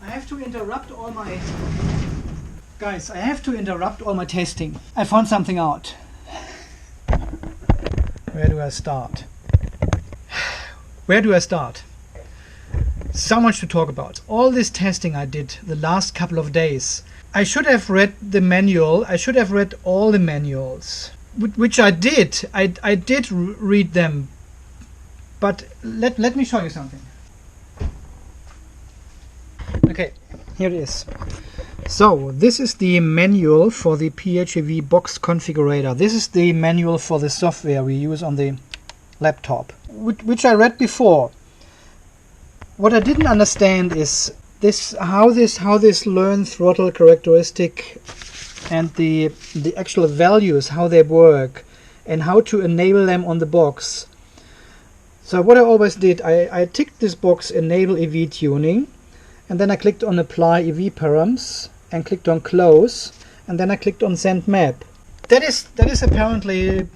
have to interrupt all my guys. I have to interrupt all my testing. I found something out. Where do I start? Where do I start? So much to talk about. All this testing I did the last couple of days. I should have read the manual. I should have read all the manuals, which I did. I did read them. But let me show you something. Okay, here it is. So this is the manual for the PHEV Box configurator. This is the manual for the software we use on the laptop, which I read before. What I didn't understand is how this learn throttle characteristic and the actual values, how they work, and how to enable them on the box. So what I always did, I ticked this box enable EV tuning, and then I clicked on apply EV params and clicked on close, and then I clicked on send map. That is apparently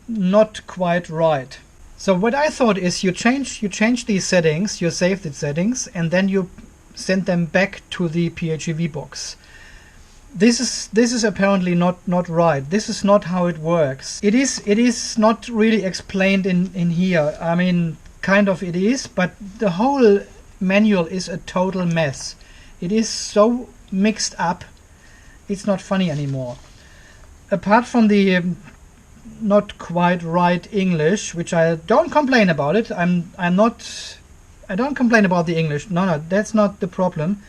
not quite right. So what I thought is you change these settings, you save the settings, and then you send them back to the PHEV box. This is apparently not right. This is not how it works. It is not really explained in here. I mean, kind of it is, but the whole manual is a total mess. It is so mixed up, it's not funny anymore. Apart from the not quite right English, which I don't complain about it. I don't complain about the English. No, that's not the problem.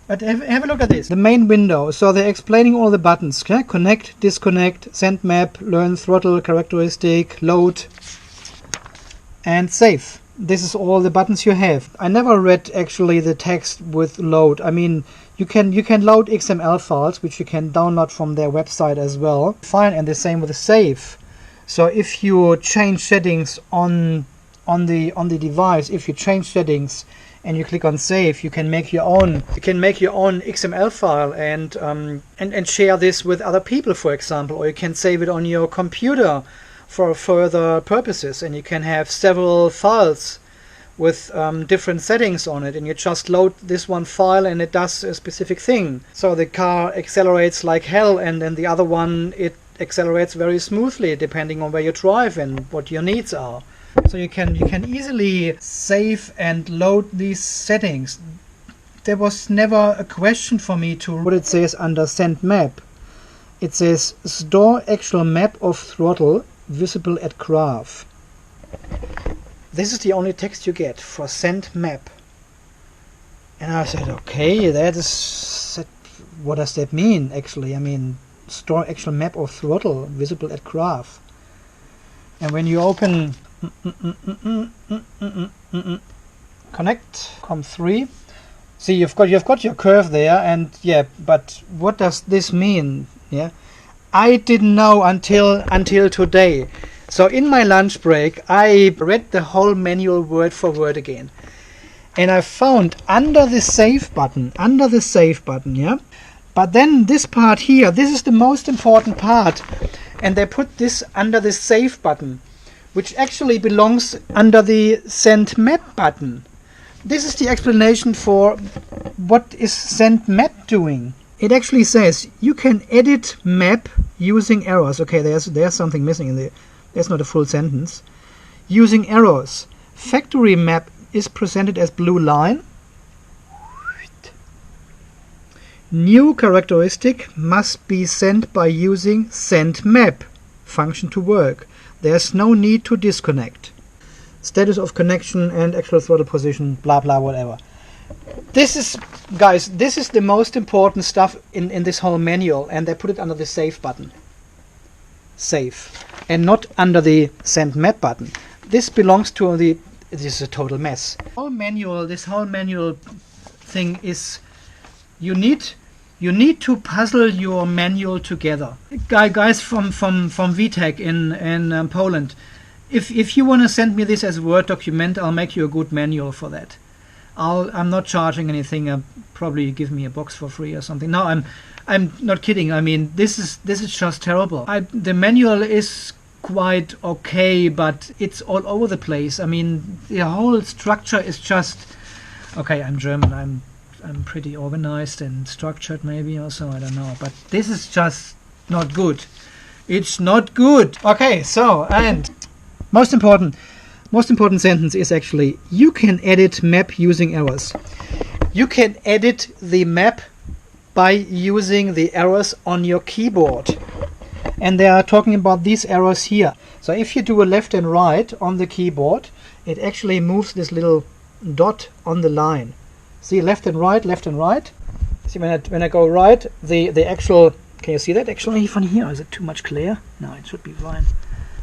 But have a look at this. The main window. So they're explaining all the buttons. Okay? Connect, disconnect, send map, learn throttle characteristic, load, and save. This is all the buttons you have. I never read actually the text with load. I mean, you can load XML files, which you can download from their website as well. Fine, and the same with the save. So if you change settings on the device, if you change settings and you click on save, you can make your own. You can make your own XML file and share this with other people, for example, or you can save it on your computer for further purposes, and you can have several files with different settings on it, and you just load this one file and it does a specific thing. So the car accelerates like hell, and then the other one, it accelerates very smoothly depending on where you drive and what your needs are. So you can easily save and load these settings. There was never a question for me to what it says under send map. It says store actual map of throttle visible at graph. This is the only text you get for send map. And I said, okay, what does that mean actually? I mean, store actual map of throttle visible at graph. And when you open connect COM3, see you've got your curve there, and yeah, but what does this mean? Yeah, I didn't know until today. So in my lunch break I read the whole manual word for word again, and I found under the save button, yeah, but then this part here, this is the most important part, and they put this under the save button, which actually belongs under the send map button. This is the explanation for what is send map doing. It actually says you can edit map using errors. Okay, there's something missing in there. That's not a full sentence. Using errors. Factory map is presented as blue line. New characteristic must be sent by using send map function to work. There's no need to disconnect. Status of connection and actual throttle position, blah blah whatever. This is, guys, this is the most important stuff in this whole manual, and they put it under the save button. Save. And not under the send map button. This belongs to the, this is a total mess. This whole manual thing is, you need to puzzle your manual together. Guys from VTech in Poland, if you want to send me this as a Word document, I'll make you a good manual for that. I'm not charging anything. Probably give me a box for free or something. No, I'm not kidding. I mean, this is just terrible. The manual is quite okay, but it's all over the place. I mean, the whole structure is just okay. I'm German. I'm pretty organized and structured, maybe also, I don't know. But this is just not good. It's not good. Okay, so, and most important sentence is actually, you can edit map using errors. You can edit the map by using the errors on your keyboard. And they are talking about these errors here. So if you do a left and right on the keyboard, it actually moves this little dot on the line. See, left and right, left and right. See, when I go right, the actual, can you see that actually from here? Is it too much clear? No, it should be fine.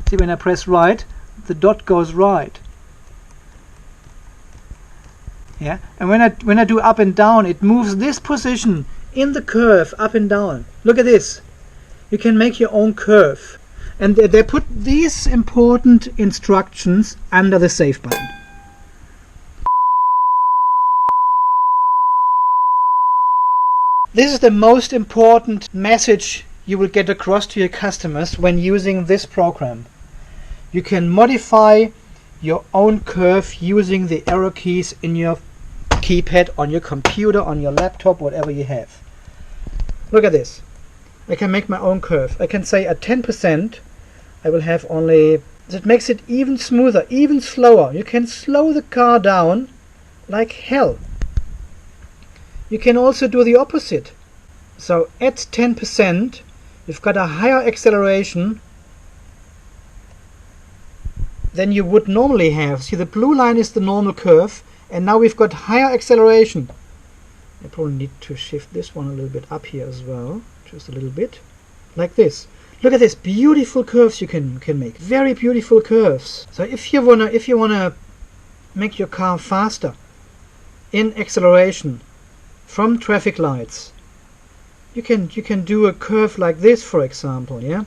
See, when I press right, the dot goes right. Yeah, and when I do up and down, it moves this position in the curve up and down. Look at this. You can make your own curve. And they put these important instructions under the save button. This is the most important message you will get across to your customers when using this program. You can modify your own curve using the arrow keys in your keypad, on your computer, on your laptop, whatever you have. Look at this. I can make my own curve. I can say at 10% I will have only, that makes it even smoother, even slower. You can slow the car down like hell. You can also do the opposite. So at 10% you've got a higher acceleration than you would normally have. See, the blue line is the normal curve, and now we've got higher acceleration. I probably need to shift this one a little bit up here as well, just a little bit, like this. Look at this beautiful curves you can make, very beautiful curves. So if you wanna make your car faster in acceleration from traffic lights, you can do a curve like this, for example. Yeah,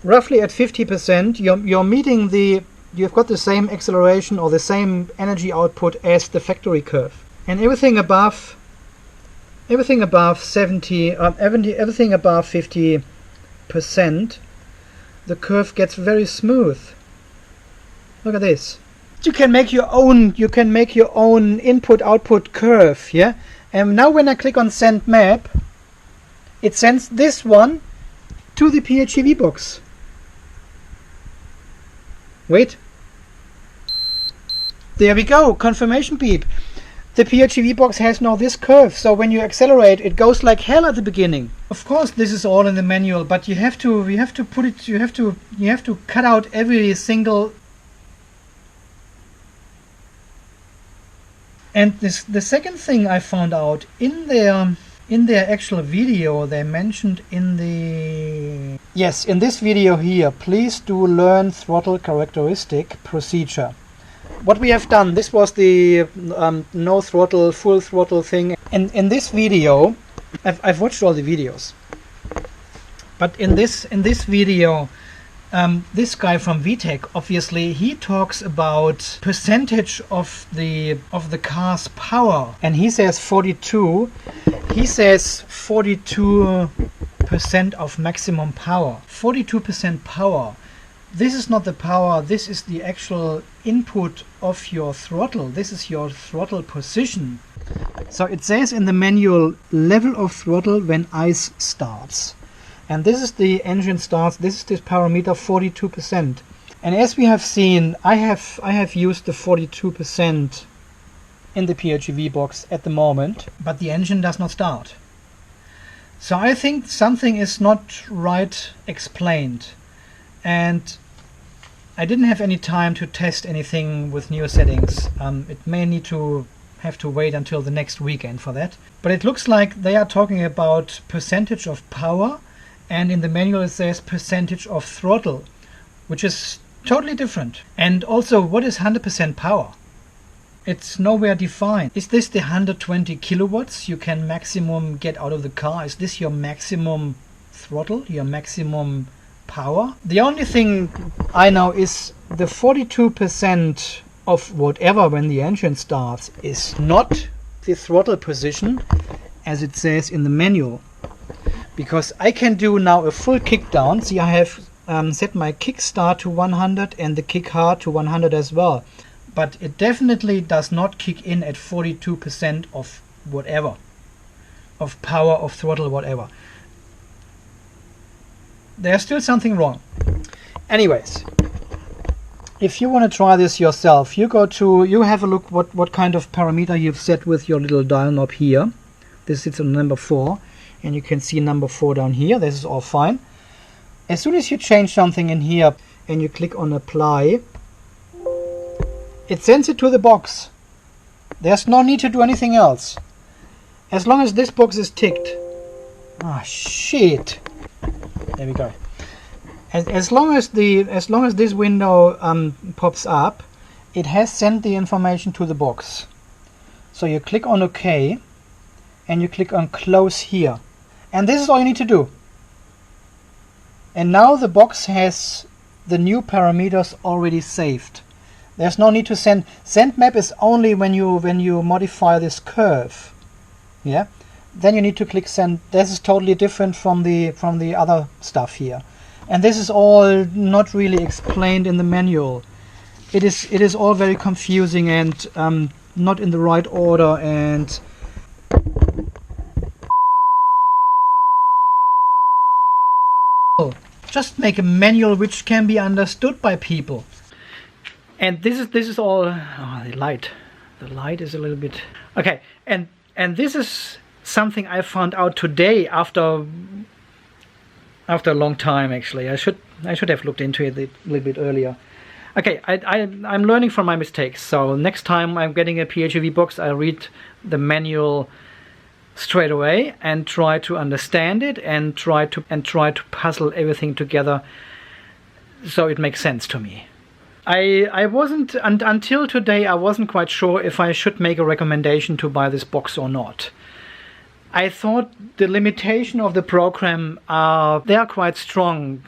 roughly at 50%, you're meeting you've got the same acceleration or the same energy output as the factory curve, and everything above 70, everything above 50%, the curve gets very smooth. Look at this. You can make your own input-output curve. Yeah, and now when I click on Send Map, it sends this one to the PHEV box. Wait. There we go. Confirmation beep. The PHEV box has now this curve, so when you accelerate, it goes like hell at the beginning. Of course, this is all in the manual, but you have to cut out every single. And the second thing I found out in their actual video, they mentioned in this video here, please do learn throttle characteristic procedure. What we have done, this was the no throttle, full throttle thing. And in this video, I've watched all the videos, but in this video, this guy from VTech, obviously, he talks about percentage of the car's power, and he says 42. He says 42% of maximum power. 42% power. This is not the power, this is the actual input of your throttle. This is your throttle position. So it says in the manual, level of throttle when ICE starts. And this is the engine starts, this is this parameter 42%. And as we have seen, I have used the 42% in the PHEV box at the moment, but the engine does not start. So I think something is not right explained. And I didn't have any time to test anything with new settings. It may need to have to wait until the next weekend for that. But it looks like they are talking about percentage of power, and in the manual it says percentage of throttle, which is totally different. And also, what is 100% power? It's nowhere defined. Is this the 120 kilowatts you can maximum get out of the car? Is this your maximum throttle, your maximum power? The only thing I know is the 42% of whatever when the engine starts is not the throttle position as it says in the manual, because I can do now a full kick down. See, I have set my kick start to 100 and the kick hard to 100 as well, but it definitely does not kick in at 42% of whatever, of power, of throttle, whatever. There's still something wrong. Anyways, if you want to try this yourself, you have a look what kind of parameter you've set with your little dial knob here. This sits on number 4, and you can see number 4 down here. This is all fine. As soon as you change something in here and you click on apply, it sends it to the box. There's no need to do anything else. As long as this box is ticked. Ah, shit. There we go. As long as this window pops up, it has sent the information to the box. So you click on OK, and you click on close here. And this is all you need to do. And now the box has the new parameters already saved. There's no need to send. Send map is only when you modify this curve. Yeah? Then you need to click send. This is totally different from the other stuff here. And this is all not really explained in the manual. It is all very confusing and not in the right order, and just make a manual which can be understood by people. And this is all the light is a little bit okay, and this is something I found out today after a long time. Actually, I should have looked into it a little bit earlier. Okay, I'm learning from my mistakes, so next time I'm getting a PHEV box, I read the manual straight away and try to understand it and try to puzzle everything together so it makes sense to me. I wasn't until today I wasn't quite sure if I should make a recommendation to buy this box or not. I thought the limitation of the program they are quite strong.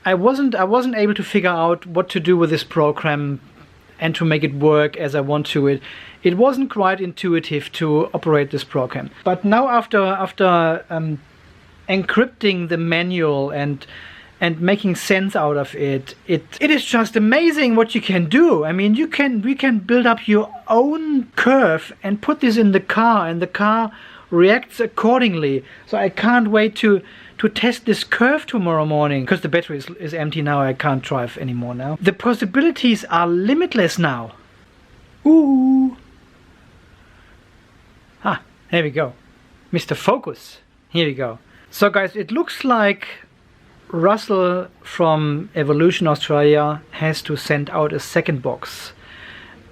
I wasn't able to figure out what to do with this program and to make it work as I want to. It wasn't quite intuitive to operate this program. But now after encrypting the manual and making sense out of it is just amazing what you can do. I mean, we can build up your own curve and put this in the car, and the car reacts accordingly. So I can't wait to test this curve tomorrow morning, because the battery is empty now. I can't drive anymore now. The possibilities are limitless now. Ooh. Ah, there we go. Mr. Focus. Here we go. So guys, it looks like Russell from Evolution Australia has to send out a second box,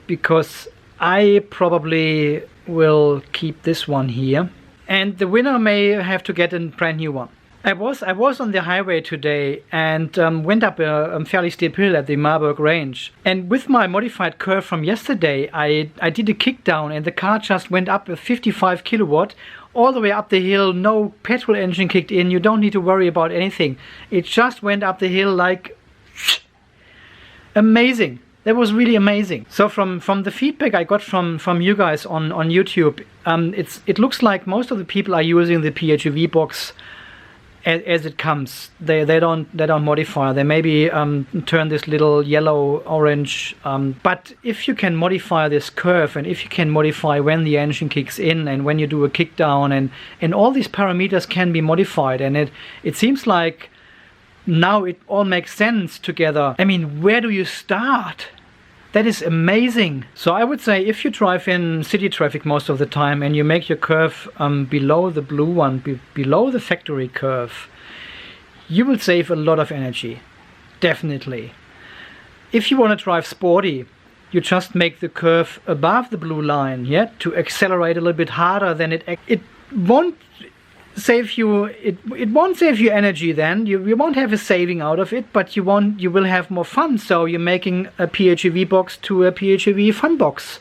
because I probably will keep this one here, and the winner may have to get a brand new one. I was on the highway today and went up a fairly steep hill at the Marburg range, and with my modified curve from yesterday I did a kick down, and the car just went up a 55 kilowatt all the way up the hill. No petrol engine kicked in. You don't need to worry about anything. It just went up the hill like amazing. That was really amazing. So from the feedback I got from you guys on YouTube, it looks like most of the people are using the PHEV box as it comes. They don't modify. They maybe turn this little yellow orange, but if you can modify this curve, and if you can modify when the engine kicks in and when you do a kick down, and all these parameters can be modified, and it seems like now it all makes sense together. I mean, where do you start? That is amazing. So I would say if you drive in city traffic most of the time and you make your curve below the blue one, below the factory curve, you will save a lot of energy. Definitely. If you want to drive sporty, you just make the curve above the blue line, yeah, to accelerate a little bit harder. Then it won't save you. It won't save you energy. Then you won't have a saving out of it, but you will have more fun. So you're making a PHEV box to a PHEV fun box.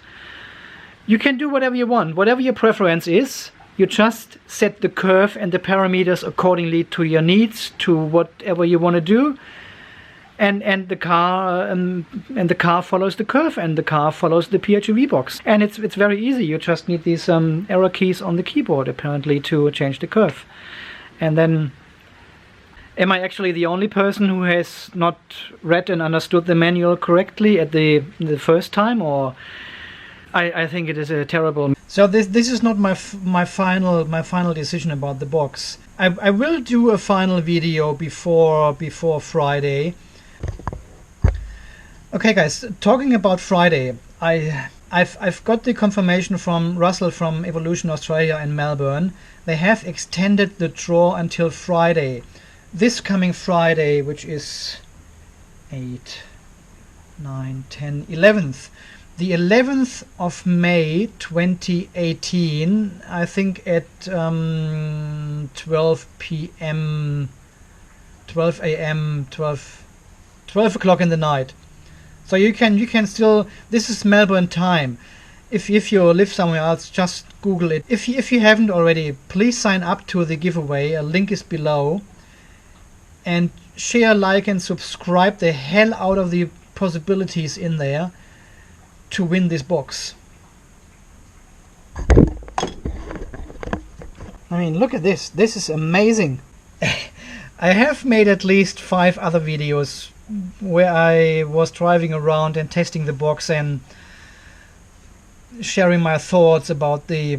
You can do whatever you want, whatever your preference is. You just set the curve and the parameters accordingly to your needs, to whatever you want to do. And the car follows the curve, and the car follows the PHEV box, and it's very easy. You just need these arrow keys on the keyboard apparently to change the curve. And then, am I actually the only person who has not read and understood the manual correctly at the first time, or I think it is a terrible. So this is not my final decision about the box. I will do a final video before Friday. Okay, guys, talking about Friday, I've got the confirmation from Russell from Evolution Australia in Melbourne. They have extended the draw until Friday. This coming Friday, which is 8, 9, 10, 11th. The 11th of May 2018, I think at 12 p.m., 12 a.m., 12 o'clock in the night. So you can still, this is Melbourne time. If you live somewhere else, just Google it. If you haven't already, please sign up to the giveaway. A link is below. And share, like, and subscribe the hell out of the possibilities in there to win this box. I mean, look at this. This is amazing. I have made at least 5 other videos where I was driving around and testing the box and sharing my thoughts about the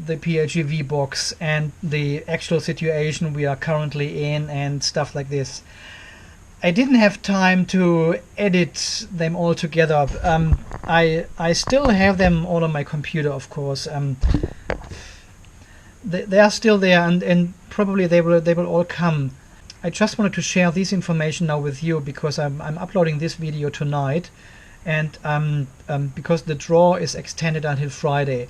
PHEV box and the actual situation we are currently in and stuff like this. I didn't have time to edit them all together. I still have them all on my computer, of course. They are still there, and probably they will all come. I just wanted to share this information now with you because I'm uploading this video tonight, and because the draw is extended until Friday.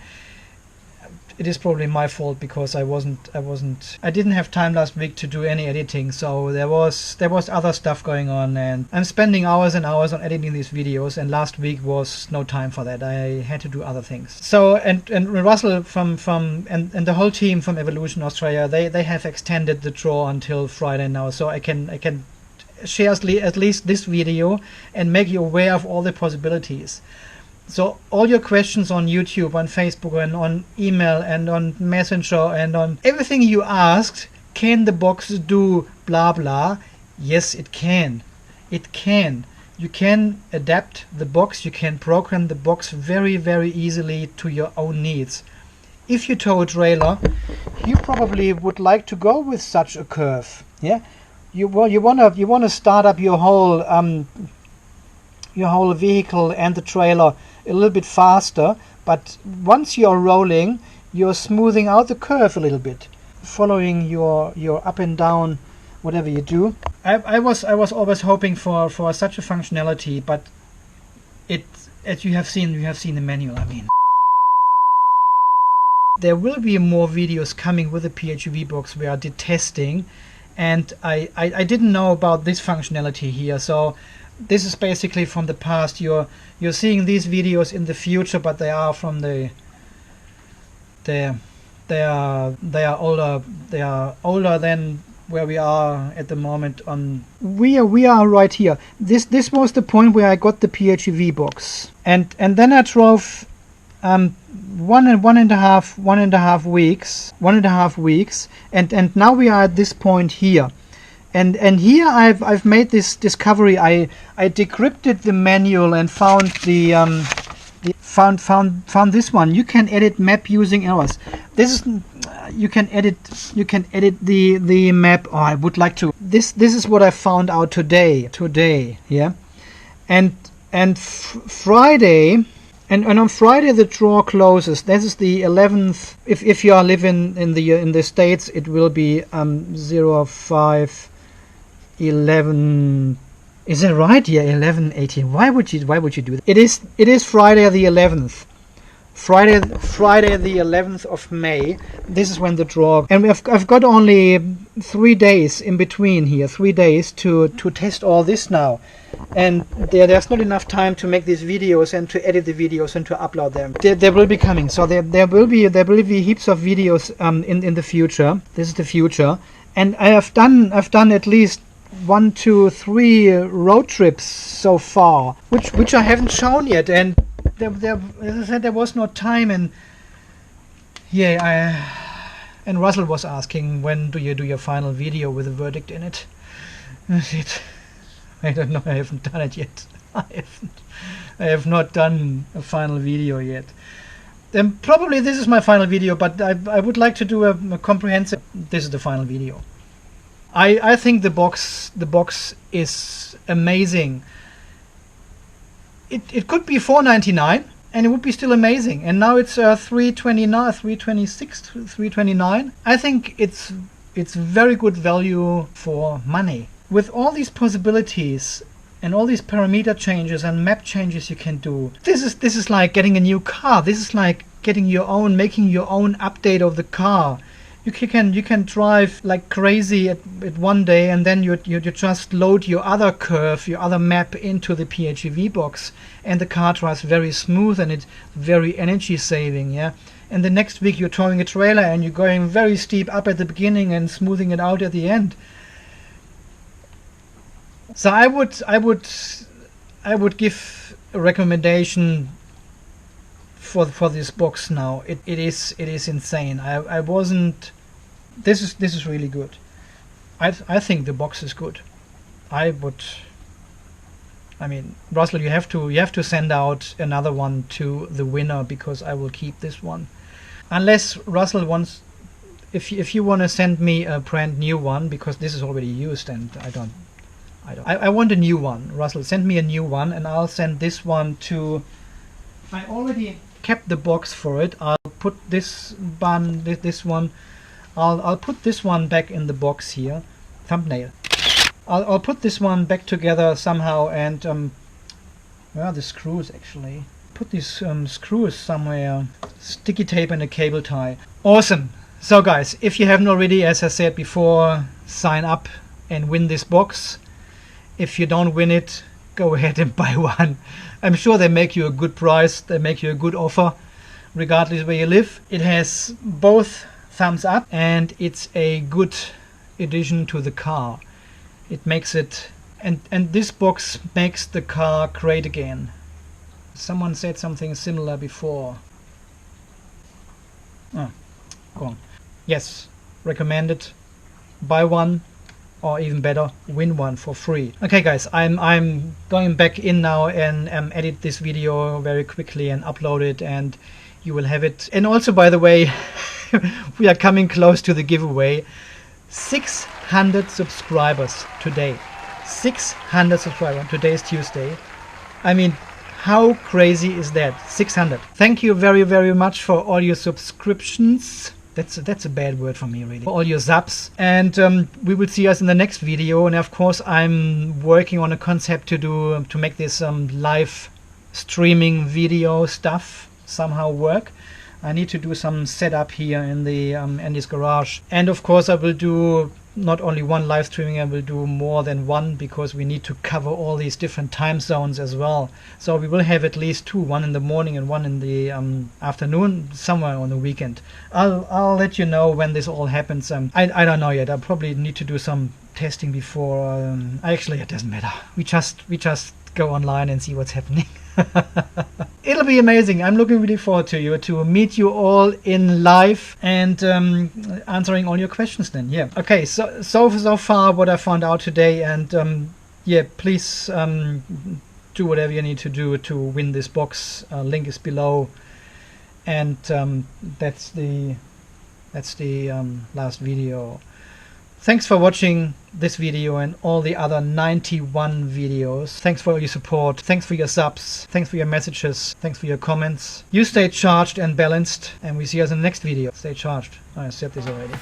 It is probably my fault because I didn't have time last week to do any editing, so there was other stuff going on, and I'm spending hours and hours on editing these videos, and last week was no time for that. I had to do other things. So and Russell from and the whole team from Evolution Australia, they have extended the draw until Friday now, so I can share at least this video and make you aware of all the possibilities. So all your questions on YouTube, on Facebook, and on email, and on Messenger, and on everything you asked, can the box do blah blah? Yes, it can. It can. You can adapt the box, you can program the box very, very easily to your own needs. If you tow a trailer, you probably would like to go with such a curve. Yeah, you wanna start up your whole vehicle and the trailer a little bit faster, but once you're rolling, you're smoothing out the curve a little bit, following your up and down, whatever you do. I was always hoping for such a functionality, but it, as you have seen the manual. I mean, there will be more videos coming with the PHEV box where I did testing, and I didn't know about this functionality here, so this is basically from the past. You're seeing these videos in the future, but they are from they are older. They are older than where we are at the moment. We are right here. This was the point where I got the PHEV box, and then I drove one and a half weeks, and now we are at this point here. And here I've made this discovery. I decrypted the manual and found found this one. You can edit map using errors. This is you can edit the map. Oh, I would like to. This is what I found out today. Yeah, and Friday. And on Friday the draw closes. This is the 11th. If you are living in the States, it will be 05/11. Is that right? Yeah, 11/18. Why would you do that? It is Friday the 11th. Friday the 11th of May. This is when the draw. And I've got only 3 days in between here. 3 days to test all this now. And there's not enough time to make these videos and to edit the videos and to upload them. They will be coming. So there will be heaps of videos in the future. This is the future. And I've done at least 1, 2, 3 road trips so far, which I haven't shown yet. And there, as I said, there was no time. And yeah, and Russell was asking, when do you do your final video with a verdict in it? I don't know. I haven't done it yet. I have not done a final video yet. Then probably this is my final video, but I would like to do a comprehensive. This is the final video. I think the box is amazing. It could be $4.99 and it would be still amazing. And now it's $3.29, $3.26, $3.29. I think it's very good value for money. With all these possibilities and all these parameter changes and map changes you can do, this is like getting a new car. This is like getting making your own update of the car. You can drive like crazy at one day, and then you just load your other curve, your other map into the PHEV box, and the car drives very smooth and it's very energy saving. Yeah. And the next week you're towing a trailer and you're going very steep up at the beginning and smoothing it out at the end. So I would give a recommendation for this box now. It is insane. I wasn't. This is really good. I think the box is good. I mean, Russell, you have to send out another one to the winner, because I will keep this one. Unless Russell wants, if you want to send me a brand new one, because this is already used and I want a new one. Russell, send me a new one and I'll send this one to. I already kept the box for it. I'll put this one. I'll put this one back in the box here. Thumbnail. I'll put this one back together somehow, and well, the screws actually. Put these screws somewhere. Sticky tape and a cable tie. Awesome. So guys, if you haven't already, as I said before, sign up and win this box. If you don't win it, go ahead and buy one. I'm sure they make you a good price. They make you a good offer, regardless where you live. It has both thumbs up, and it's a good addition to the car. It makes it, and this box makes the car great again. Someone said something similar before. Oh, go on. Yes, recommend it. Buy one, or even better, win one for free. Okay guys, I'm going back in now and edit this video very quickly and upload it, and you will have it. And also, by the way, we are coming close to the giveaway. 600 subscribers today. 600 subscribers. Today is Tuesday. I mean, how crazy is that? 600. Thank you very, very much for all your subscriptions. That's a bad word for me, really. For all your subs. And we will see us in the next video. And of course, I'm working on a concept to make this live streaming video stuff somehow work. I need to do some setup here in the Andy's garage. And of course, I will do not only one live streaming, I will do more than one, because we need to cover all these different time zones as well. So we will have at least two, one in the morning and one in the afternoon, somewhere on the weekend. I'll let you know when this all happens. I don't know yet. I probably need to do some testing before. Actually, it doesn't matter. We just go online and see what's happening. It'll be amazing. I'm looking really forward to meet you all in live and answering all your questions then. Yeah. Okay, so far what I found out today, and yeah, please do whatever you need to do to win this box. Link is below, and that's the last video. Thanks for watching this video and all the other 91 videos. Thanks for all your support. Thanks for your subs. Thanks for your messages. Thanks for your comments. You stay charged and balanced, and we see us in the next video. Stay charged. I said this already.